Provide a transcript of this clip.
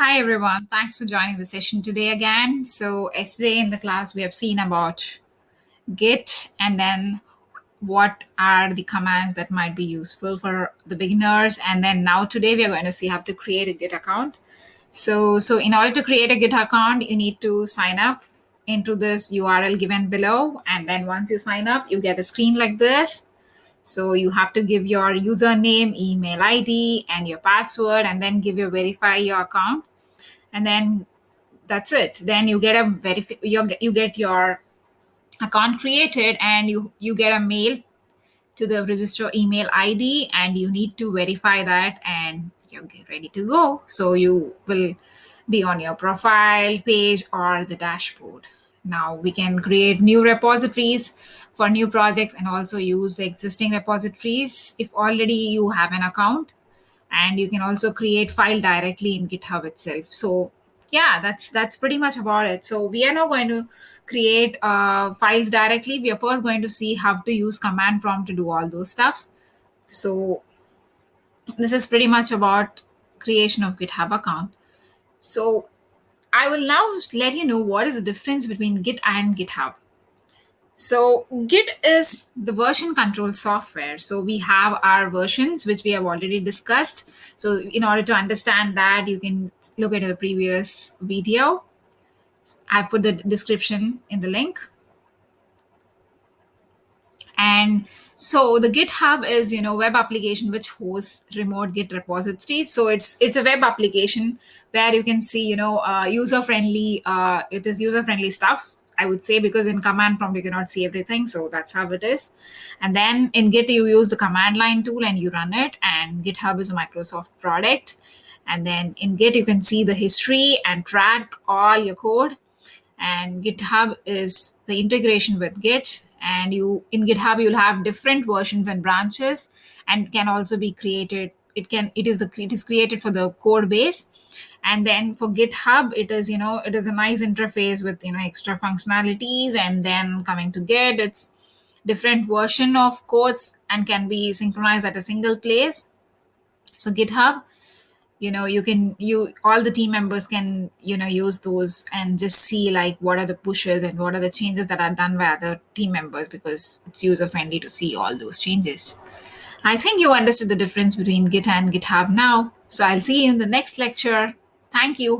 Hi everyone, thanks for joining the session today again. So yesterday in the class we have seen about Git and then what are the commands that might be useful for the beginners, and then now today we are going to see how to create a Git account. So in order to create a Git account, you need to sign up into this URL given below, and then once you sign up you get a screen like this. So you have to give your username, email ID, and your password, and then verify your account, and then that's it. Then you get you get your account created, and you get a mail to the register email ID, and you need to verify that, and you're ready to go. So you will be on your profile page or the dashboard. Now we can create new repositories for new projects and also use the existing repositories if already you have an account, and you can also create file directly in GitHub itself. So yeah, that's pretty much about it. So we are now going to create files directly. We are first going to see how to use command prompt to do all those stuffs. So this is pretty much about creation of GitHub account. So I will now let you know what is the difference between Git and GitHub. So Git is the version control software. So we have our versions, which we have already discussed. So in order to understand that, you can look at the previous video. I put the description in the link. And so the GitHub is, web application which hosts remote Git repositories. So it's a web application where you can see, user friendly. It is user friendly stuff, I would say, because in command prompt you cannot see everything. So that's how it is. And then in Git you use the command line tool and you run it. And GitHub is a Microsoft product. And then in Git you can see the history and track all your code. And GitHub is the integration with Git, and in GitHub you'll have different versions and branches, and can also be created. It is created for the code base. And then for GitHub it is a nice interface with extra functionalities. And then coming to Git, it's different version of codes and can be synchronized at a single place. So GitHub, you all the team members can use those and just see like what are the pushes and what are the changes that are done by other team members, because it's user friendly to see all those changes. I think you understood the difference between Git and GitHub now. So I'll see you in the next lecture. Thank you.